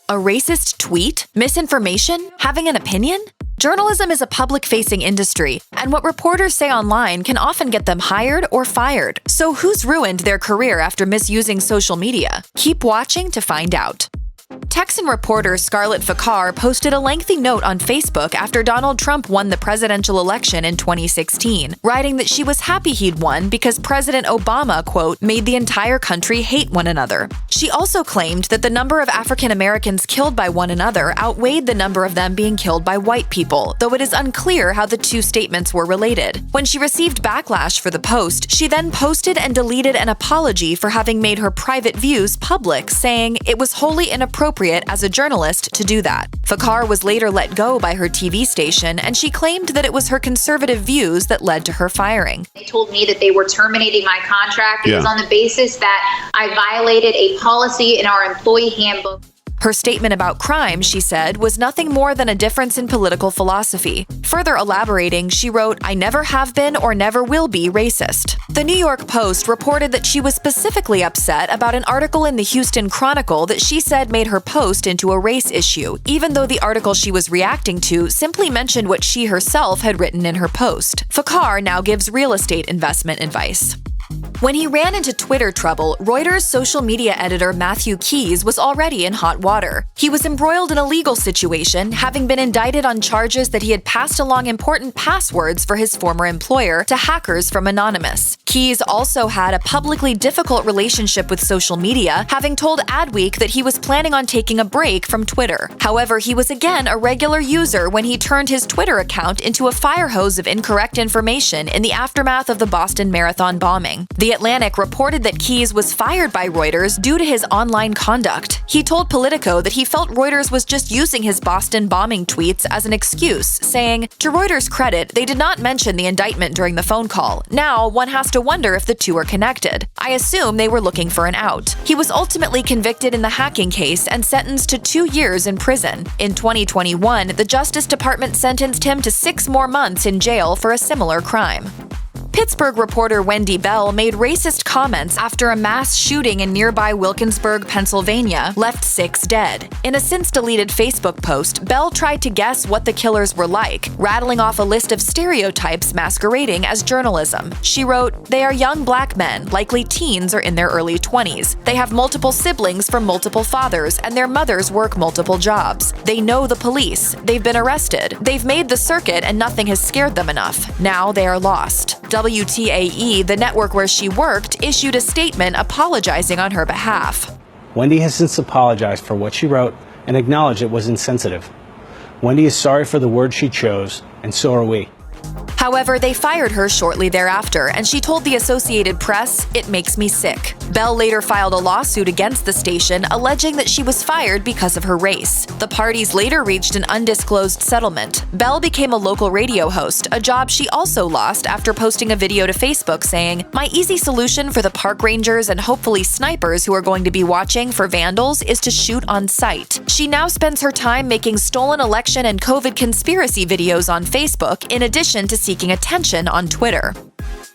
A racist tweet? Misinformation? Having an opinion? Journalism is a public-facing industry, and what reporters say online can often get them hired or fired. So who's ruined their career after misusing social media? Keep watching to find out. Texan reporter Scarlett Fakhar posted a lengthy note on Facebook after Donald Trump won the presidential election in 2016, writing that she was happy he'd won because President Obama, quote, made the entire country hate one another. She also claimed that the number of African Americans killed by one another outweighed the number of them being killed by white people, though it is unclear how the two statements were related. When she received backlash for the post, she then posted and deleted an apology for having made her private views public, saying it was wholly inappropriate as a journalist to do that. Fakhar was later let go by her TV station, and she claimed that it was her conservative views that led to her firing. They told me that they were terminating my contract. It was on the basis that I violated a policy in our employee handbook. Her statement about crime, she said, was nothing more than a difference in political philosophy. Further elaborating, she wrote, "I never have been or never will be racist." The New York Post reported that she was specifically upset about an article in the Houston Chronicle that she said made her post into a race issue, even though the article she was reacting to simply mentioned what she herself had written in her post. Fakhar now gives real estate investment advice. When he ran into Twitter trouble, Reuters social media editor Matthew Keyes was already in hot water. He was embroiled in a legal situation, having been indicted on charges that he had passed along important passwords for his former employer to hackers from Anonymous. Keyes also had a publicly difficult relationship with social media, having told Adweek that he was planning on taking a break from Twitter. However, he was again a regular user when he turned his Twitter account into a fire hose of incorrect information in the aftermath of the Boston Marathon bombing. The Atlantic reported that Keyes was fired by Reuters due to his online conduct. He told Politico that he felt Reuters was just using his Boston bombing tweets as an excuse, saying, "To Reuters' credit, they did not mention the indictment during the phone call. Now, one has to wonder if the two are connected. I assume they were looking for an out." He was ultimately convicted in the hacking case and sentenced to 2 years in prison. In 2021, the Justice Department sentenced him to 6 more months in jail for a similar crime. Pittsburgh reporter Wendy Bell made racist comments after a mass shooting in nearby Wilkinsburg, Pennsylvania, left 6 dead. In a since-deleted Facebook post, Bell tried to guess what the killers were like, rattling off a list of stereotypes masquerading as journalism. She wrote, "They are young black men, likely teens or in their early 20s. They have multiple siblings from multiple fathers, and their mothers work multiple jobs. They know the police. They've been arrested. They've made the circuit and nothing has scared them enough. Now they are lost." WTAE, the network where she worked, issued a statement apologizing on her behalf. Wendy has since apologized for what she wrote and acknowledged it was insensitive. Wendy is sorry for the words she chose, and so are we. However, they fired her shortly thereafter, and she told the Associated Press, "It makes me sick." Bell later filed a lawsuit against the station, alleging that she was fired because of her race. The parties later reached an undisclosed settlement. Bell became a local radio host, a job she also lost after posting a video to Facebook saying, "My easy solution for the park rangers and hopefully snipers who are going to be watching for vandals is to shoot on sight." She now spends her time making stolen election and COVID conspiracy videos on Facebook, in addition to seeking attention on Twitter.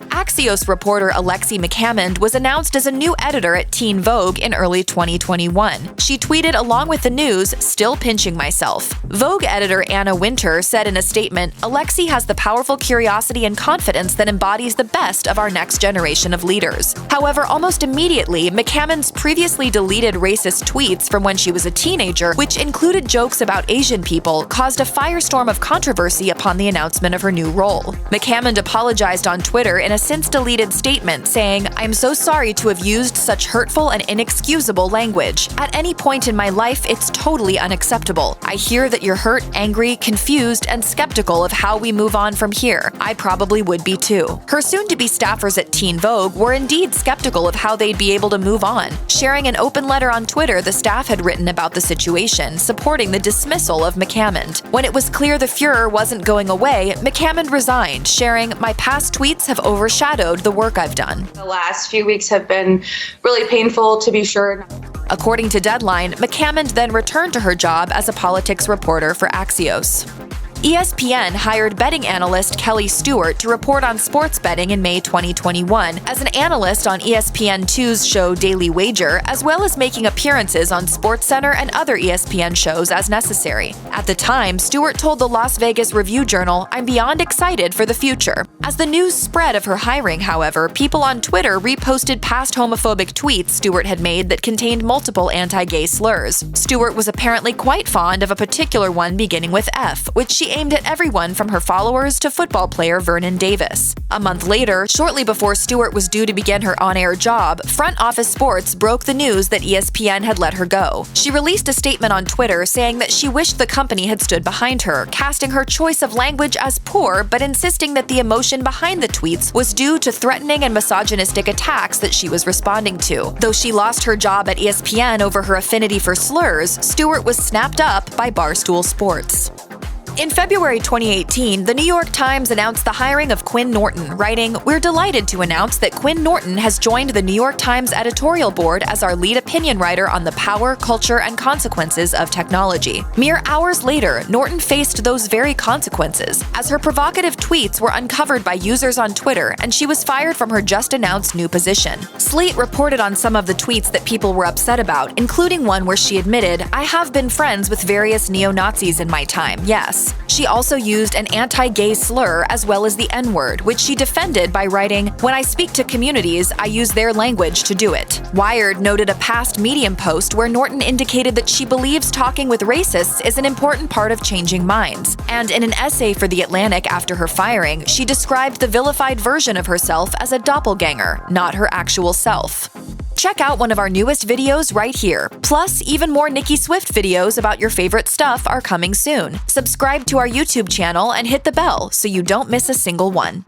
Axios reporter Alexi McCammond was announced as a new editor at Teen Vogue in early 2021. She tweeted along with the news, "Still pinching myself." Vogue editor Anna Winter said in a statement, "Alexi has the powerful curiosity and confidence that embodies the best of our next generation of leaders." However, almost immediately, McCammond's previously deleted racist tweets from when she was a teenager, which included jokes about Asian people, caused a firestorm of controversy upon the announcement of her new role. McCammond apologized on Twitter in a since-deleted statement saying, "I'm so sorry to have used such hurtful and inexcusable language. At any point in my life, it's totally unacceptable. I hear that you're hurt, angry, confused, and skeptical of how we move on from here. I probably would be too." Her soon-to-be staffers at Teen Vogue were indeed skeptical of how they'd be able to move on. Sharing an open letter on Twitter, the staff had written about the situation, supporting the dismissal of McCammond. When it was clear the furor wasn't going away, McCammond resigned, sharing, "My past tweets have overshadowed the work I've done." The last few weeks have been really painful, to be sure. According to Deadline, McCammond then returned to her job as a politics reporter for Axios. ESPN hired betting analyst Kelly Stewart to report on sports betting in May 2021 as an analyst on ESPN2's show Daily Wager, as well as making appearances on SportsCenter and other ESPN shows as necessary. At the time, Stewart told the Las Vegas Review-Journal, "I'm beyond excited for the future." As the news spread of her hiring, however, people on Twitter reposted past homophobic tweets Stewart had made that contained multiple anti-gay slurs. Stewart was apparently quite fond of a particular one beginning with F, which she aimed at everyone from her followers to football player Vernon Davis. A month later, shortly before Stewart was due to begin her on-air job, Front Office Sports broke the news that ESPN had let her go. She released a statement on Twitter saying that she wished the company had stood behind her, casting her choice of language as poor but insisting that the emotion behind the tweets was due to threatening and misogynistic attacks that she was responding to. Though she lost her job at ESPN over her affinity for slurs, Stewart was snapped up by Barstool Sports. In February 2018, the New York Times announced the hiring of Quinn Norton, writing, "We're delighted to announce that Quinn Norton has joined the New York Times editorial board as our lead opinion writer on the power, culture, and consequences of technology." Mere hours later, Norton faced those very consequences, as her provocative tweets were uncovered by users on Twitter, and she was fired from her just-announced new position. Slate reported on some of the tweets that people were upset about, including one where she admitted, "I have been friends with various neo-Nazis in my time, yes." She also used an anti-gay slur as well as the N-word, which she defended by writing, "When I speak to communities, I use their language to do it." Wired noted a past Medium post where Norton indicated that she believes talking with racists is an important part of changing minds. And in an essay for The Atlantic after her firing, she described the vilified version of herself as a doppelganger, not her actual self. Check out one of our newest videos right here. Plus, even more Nicki Swift videos about your favorite stuff are coming soon. Subscribe to our YouTube channel and hit the bell so you don't miss a single one.